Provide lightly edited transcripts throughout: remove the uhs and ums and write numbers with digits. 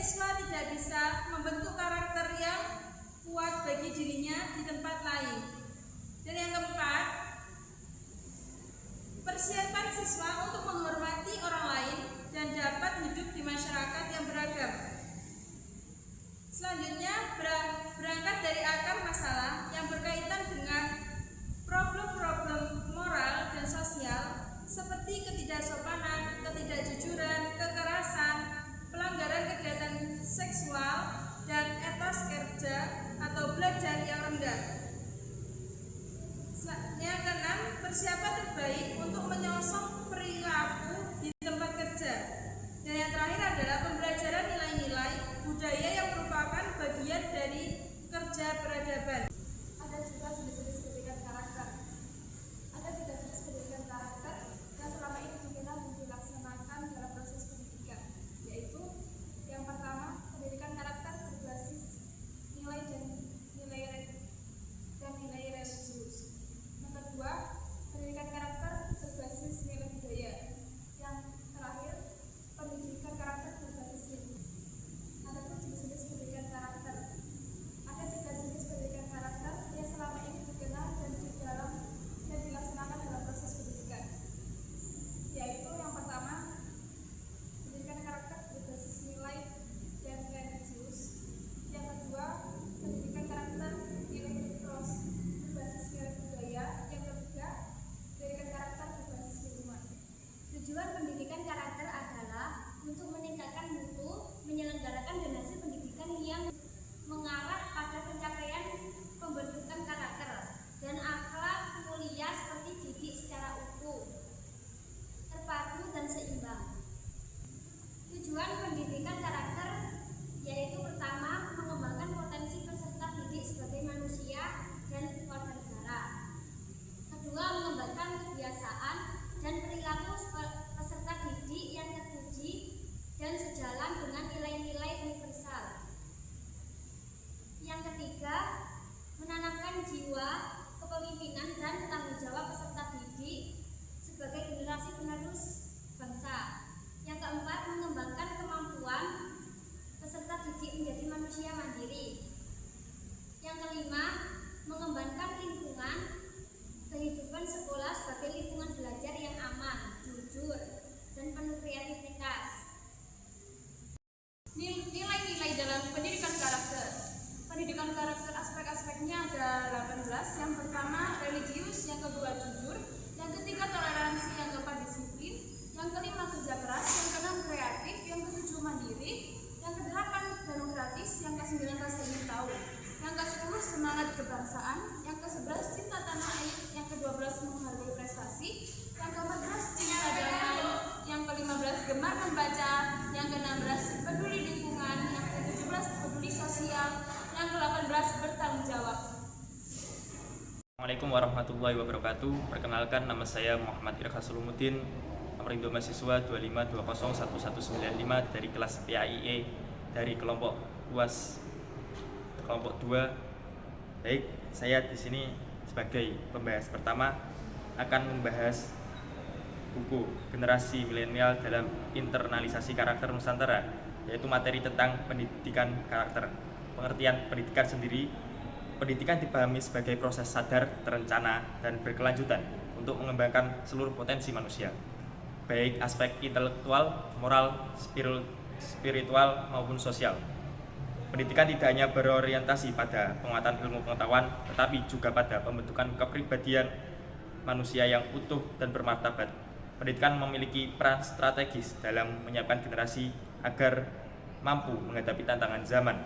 siswa tidak bisa membentuk karakter yang kuat bagi dirinya di tempat lain. Dan yang keempat, persiapan siswa untuk menghormati orang lain dan dapat hidup di masyarakat yang beragam. Selanjutnya, berangkat dari akar masalah yang berkaitan dengan problem-problem moral dan sosial seperti ketidaksopanan, ketidakjujuran, kekerasan, pelanggaran kegiatan seksual, dan etos kerja atau belajar yang rendah. Yang keenam, persiapan terbaik untuk menyongsong perilaku di tempat kerja. Dan yang terakhir adalah pembelajaran nilai-nilai budaya yang merupakan bagian dari kerja peradaban. Ada juga jenis-jenis pendidikan karakter. Ada 3 jenis pendidikan karakter yang selama ini dibina dan dilaksanakan dalam proses pendidikan, yaitu yang pertama, pendidikan karakter berbasis nilai dan nilai religius. Yang kedua, pendidikan karakter berbasis nilai budaya. Yang terakhir, pendidikan karakter berbasis lingkungan. Ada pun jenis-jenis pendidikan karakter. Ada 3 jenis pendidikan karakter yang selama ini dikenal dan dilaksanakan dalam proses pendidikan, yaitu yang pertama, pendidikan karakter berbasis nilai dan religius. Yang kedua, pendidikan karakter berbasis nilai budaya. Yang ketiga, pendidikan karakter berbasis lingkungan. Tujuan pendidikan karakter adalah untuk meningkatkan mutu, menyelenggarakan dan hasil pendidikan yang mengarah pada pencapaian pembentukan karakter dan akhlak mulia seperti didik secara utuh, terpadu dan seimbang. Tujuan pendidikan karakter yaitu pertama, mengembangkan potensi peserta didik sebagai manusia dan warga negara. Kedua, mengembangkan kebiasaan dan perilaku peserta didik yang terpuji dan sejalan dengan nilai-nilai universal. Yang ketiga, menanamkan jiwa kepemimpinan dan tanggung jawab peserta didik sebagai generasi penerus bangsa. Yang keempat, mengembangkan kemampuan peserta didik menjadi manusia mandiri. Yang kelima, mengembangkan lingkungan kehidupan sekolah sebagai lingkungan belajar yang aman, jujur, dan penuh kreativitas. Nilai-nilai dalam pendidikan karakter. Pendidikan karakter aspek-aspeknya ada 18. Yang pertama, religius. Yang kedua, jujur. Yang ketiga, toleransi. Yang keempat, disiplin. Yang kelima, kerja keras. Yang keenam, kreatif. Yang ketujuh, mandiri. Yang kedelapan, demokratis. Yang kesembilan, rasa ingin tahu. Yang ke-10, semangat kebangsaan. Yang ke-11, cinta tanah air. Yang ke-12, menghargai prestasi. Yang ke-14, cinta damai. Yang ke-15, gemar membaca. Yang ke-16, peduli lingkungan. Yang ke-17, peduli sosial. Yang ke-18, bertanggung jawab. Assalamualaikum warahmatullahi wabarakatuh. Perkenalkan, nama saya Muhammad Irka Sulumuddin, nomor induk mahasiswa 25201195 dari kelas PAIE dari kelompok UAS kelompok 2. Baik, saya di sini sebagai pembahas pertama akan membahas buku Generasi Milenial dalam Internalisasi Karakter Nusantara, yaitu materi tentang pendidikan karakter. Pengertian pendidikan sendiri, pendidikan dipahami sebagai proses sadar, terencana, dan berkelanjutan untuk mengembangkan seluruh potensi manusia, baik aspek intelektual, moral, spiritual, maupun sosial. Pendidikan tidak hanya berorientasi pada penguatan ilmu pengetahuan, tetapi juga pada pembentukan kepribadian manusia yang utuh dan bermartabat. Pendidikan memiliki peran strategis dalam menyiapkan generasi agar mampu menghadapi tantangan zaman,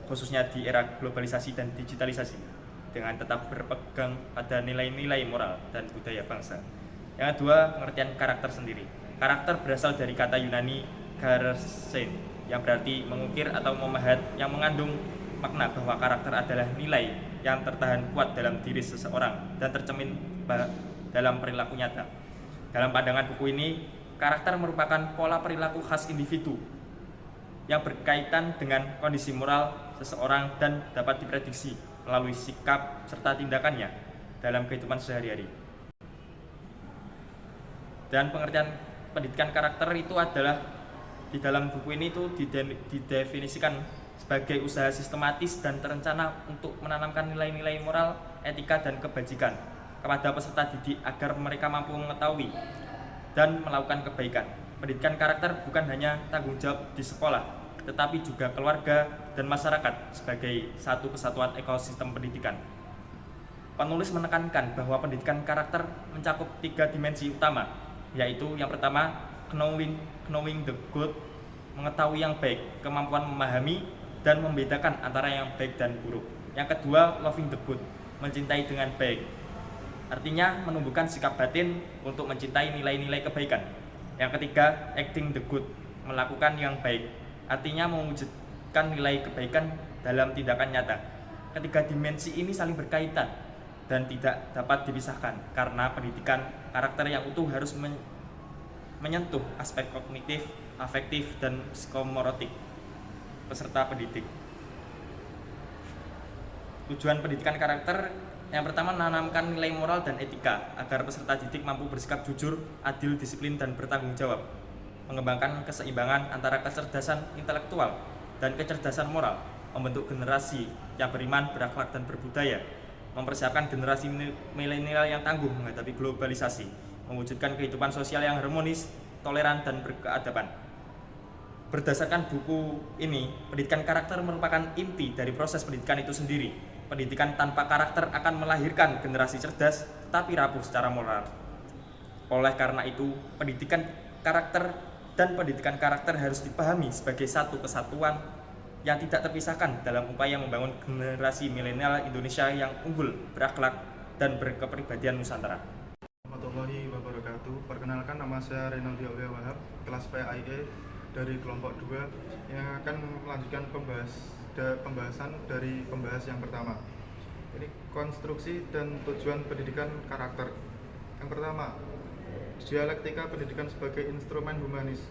khususnya di era globalisasi dan digitalisasi, dengan tetap berpegang pada nilai-nilai moral dan budaya bangsa. Yang kedua, pengertian karakter sendiri. Karakter berasal dari kata Yunani karesein, yang berarti mengukir atau memahat, yang mengandung makna bahwa karakter adalah nilai yang tertahan kuat dalam diri seseorang dan tercermin dalam perilaku nyata. Dalam pandangan buku ini, karakter merupakan pola perilaku khas individu yang berkaitan dengan kondisi moral seseorang dan dapat diprediksi melalui sikap serta tindakannya dalam kehidupan sehari-hari. Dan pengertian pendidikan karakter itu adalah Di dalam buku ini tuh didefinisikan sebagai usaha sistematis dan terencana untuk menanamkan nilai-nilai moral, etika, dan kebajikan kepada peserta didik agar mereka mampu mengetahui dan melakukan kebaikan. Pendidikan karakter bukan hanya tanggung jawab di sekolah, tetapi juga keluarga dan masyarakat sebagai satu kesatuan ekosistem pendidikan. Penulis menekankan bahwa pendidikan karakter mencakup 3 dimensi utama, yaitu yang pertama, knowing the good, mengetahui yang baik, kemampuan memahami dan membedakan antara yang baik dan buruk. Yang kedua, loving the good, mencintai dengan baik. Artinya menumbuhkan sikap batin untuk mencintai nilai-nilai kebaikan. Yang ketiga, acting the good, melakukan yang baik. Artinya mewujudkan nilai kebaikan dalam tindakan nyata. Ketiga dimensi ini saling berkaitan dan tidak dapat dipisahkan karena pendidikan karakter yang utuh harus menyentuh aspek kognitif, afektif, dan psikomotorik peserta pendidik. Tujuan pendidikan karakter yang pertama, menanamkan nilai moral dan etika agar peserta didik mampu bersikap jujur, adil, disiplin, dan bertanggung jawab. Mengembangkan keseimbangan antara kecerdasan intelektual dan kecerdasan moral, membentuk generasi yang beriman, berakhlak, dan berbudaya, mempersiapkan generasi milenial yang tangguh menghadapi globalisasi, mewujudkan kehidupan sosial yang harmonis, toleran, dan berkeadaban. Berdasarkan buku ini, pendidikan karakter merupakan inti dari proses pendidikan itu sendiri. Pendidikan tanpa karakter akan melahirkan generasi cerdas tapi rapuh secara moral. Oleh karena itu, pendidikan karakter harus dipahami sebagai satu kesatuan yang tidak terpisahkan dalam upaya membangun generasi milenial Indonesia yang unggul, berakhlak, dan berkepribadian Nusantara. Warahmatullahi wabarakatuh. Perkenalkan, nama saya Renaldi Aulia Wahab, kelas PAIE dari kelompok 2 yang akan melanjutkan pembahasan dari pembahas yang pertama. Ini konstruksi dan tujuan pendidikan karakter. Yang pertama, dialektika pendidikan sebagai instrumen humanis.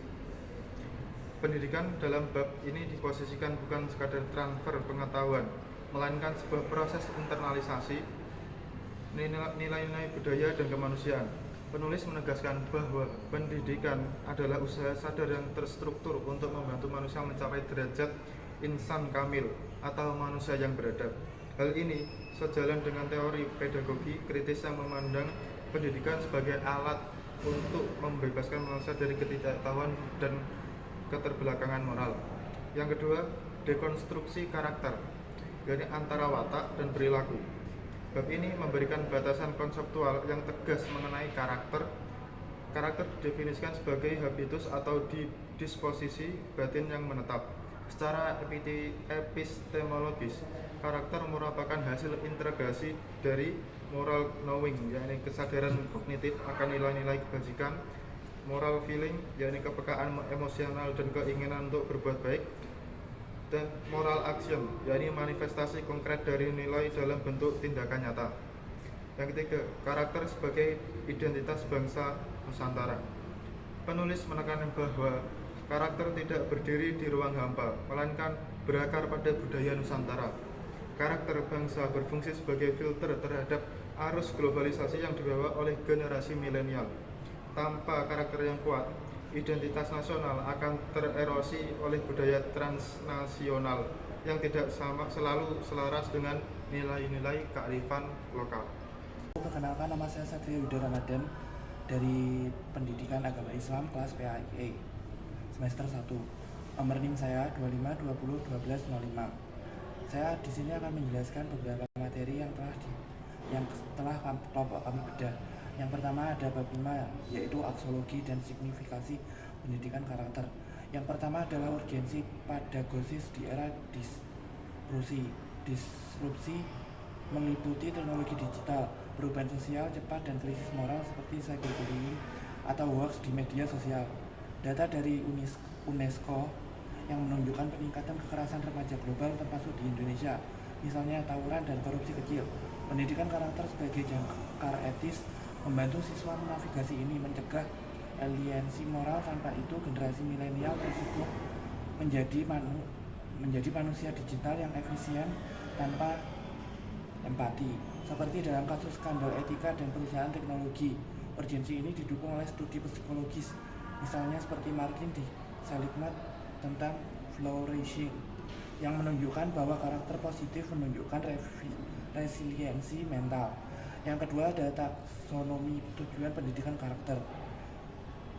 Pendidikan dalam bab ini diposisikan bukan sekadar transfer pengetahuan, melainkan sebuah proses internalisasi nilai-nilai budaya dan kemanusiaan. Penulis menegaskan bahwa pendidikan adalah usaha sadar yang terstruktur untuk membantu manusia mencapai derajat insan kamil atau manusia yang beradab. Hal ini sejalan dengan teori pedagogi kritis yang memandang pendidikan sebagai alat untuk membebaskan manusia dari ketidaktahuan dan keterbelakangan moral. Yang kedua, dekonstruksi karakter, yaitu antara watak dan perilaku. Bab ini memberikan batasan konseptual yang tegas mengenai karakter. Karakter didefinisikan sebagai habitus atau disposisi batin yang menetap. Secara epistemologis, karakter merupakan hasil integrasi dari moral knowing, yakni kesadaran kognitif akan nilai-nilai kebajikan, moral feeling, yakni kepekaan emosional dan keinginan untuk berbuat baik, dan moral action, yakni manifestasi konkret dari nilai dalam bentuk tindakan nyata. Yang ketiga, karakter sebagai identitas bangsa Nusantara. Penulis menekankan bahwa karakter tidak berdiri di ruang hampa, melainkan berakar pada budaya Nusantara. Karakter bangsa berfungsi sebagai filter terhadap arus globalisasi yang dibawa oleh generasi milenial. Tanpa karakter yang kuat, identitas nasional akan tererosi oleh budaya transnasional yang tidak selalu selaras dengan nilai-nilai kearifan lokal. Perkenalkan, nama saya Satria Yuda Ramadan dari Pendidikan Agama Islam kelas PAIE semester 1. Nomor NIM saya 25201205. Saya di sini akan menjelaskan beberapa materi yang telah kelompok kami bedah. Yang pertama ada bab 5, yaitu aksiologi dan signifikasi pendidikan karakter. Yang pertama adalah urgensi pedagosis di era disrupsi meliputi teknologi digital, perubahan sosial cepat, dan krisis moral seperti cyberbullying atau hoax di media sosial. Data dari UNESCO yang menunjukkan peningkatan kekerasan remaja global termasuk di Indonesia, misalnya tawuran dan korupsi kecil. Pendidikan karakter sebagai jangkar etis membantu siswa menavigasi ini, mencegah aliensi moral. Tanpa itu generasi milenial berisiko menjadi manusia digital yang efisien tanpa empati. Seperti dalam kasus skandal etika dan perusahaan teknologi, urgensi ini didukung oleh studi psikologis, misalnya seperti Martin di Seligman tentang flourishing, yang menunjukkan bahwa karakter positif menunjukkan resiliensi mental. Yang kedua ada taksonomi tujuan pendidikan karakter.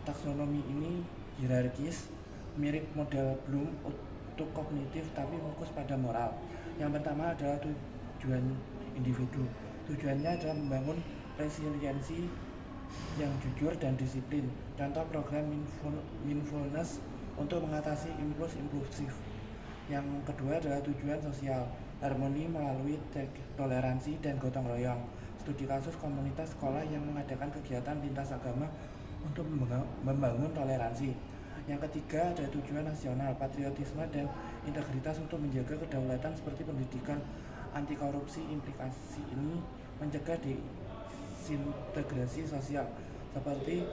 Taksonomi ini hierarkis, mirip model Bloom untuk kognitif tapi fokus pada moral. Yang pertama adalah tujuan individu. Tujuannya adalah membangun resiliensi yang jujur dan disiplin. Contoh program mindfulness untuk mengatasi impuls impulsif. Yang kedua adalah tujuan sosial, harmoni melalui toleransi dan gotong royong. Studi kasus komunitas sekolah yang mengadakan kegiatan lintas agama untuk membangun toleransi. Yang ketiga ada tujuan nasional, patriotisme dan integritas untuk menjaga kedaulatan seperti pendidikan anti korupsi. Implikasi ini mencegah disintegrasi sosial seperti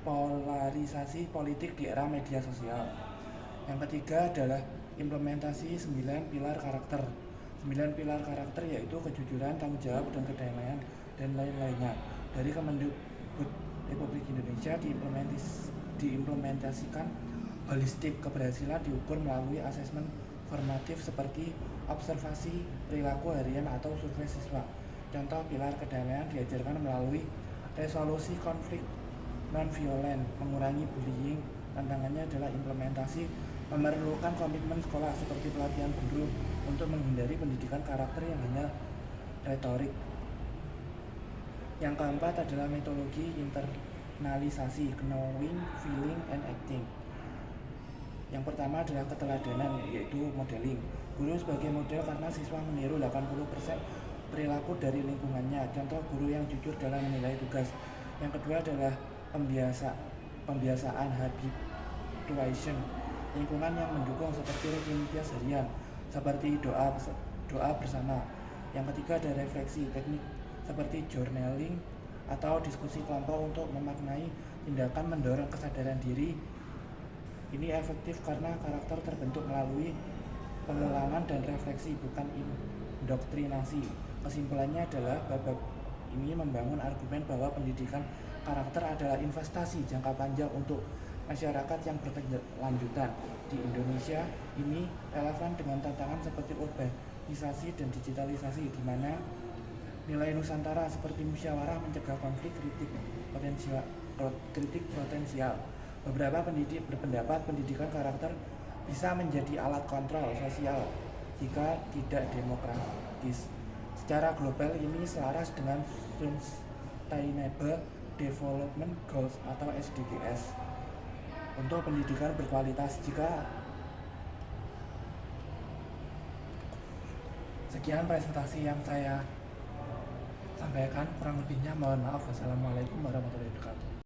polarisasi politik di era media sosial. Yang ketiga adalah implementasi 9 pilar karakter. 9 pilar karakter yaitu kejujuran, tanggung jawab, dan kedamaian dan lain-lainnya. Dari Kemendikbud Republik Indonesia diimplementasikan holistik. Keberhasilan diukur melalui asesmen formatif seperti observasi perilaku harian atau survei siswa. Contoh pilar kedamaian diajarkan melalui resolusi konflik non-violent, mengurangi bullying. Tantangannya adalah implementasi memerlukan komitmen sekolah seperti pelatihan guru untuk menghindari pendidikan karakter yang hanya retorik. Yang keempat adalah metodologi internalisasi, knowing, feeling, and acting. Yang pertama adalah keteladanan, yaitu modeling. Guru sebagai model karena siswa meniru 80% perilaku dari lingkungannya. Contoh guru yang jujur dalam menilai tugas. Yang kedua adalah pembiasaan, habituation. Lingkungan yang mendukung seperti rutinitas harian, seperti doa bersama. Yang ketiga ada refleksi, teknik seperti journaling atau diskusi kelompok untuk memaknai tindakan mendorong kesadaran diri. Ini efektif karena karakter terbentuk melalui pengulangan dan refleksi, bukan indoktrinasi. Kesimpulannya adalah bab ini membangun argumen bahwa pendidikan karakter adalah investasi jangka panjang untuk masyarakat yang berkelanjutan. Di Indonesia ini relevan dengan tantangan seperti urbanisasi dan digitalisasi, di mana nilai Nusantara seperti musyawarah mencegah konflik, kritik potensial. Beberapa pendidik berpendapat pendidikan karakter bisa menjadi alat kontrol sosial jika tidak demokratis. Secara global ini selaras dengan Sustainable Development Goals atau SDGs. Untuk pendidikan berkualitas, jika sekian presentasi yang saya sampaikan, kurang lebihnya mohon maaf. Wassalamualaikum warahmatullahi wabarakatuh.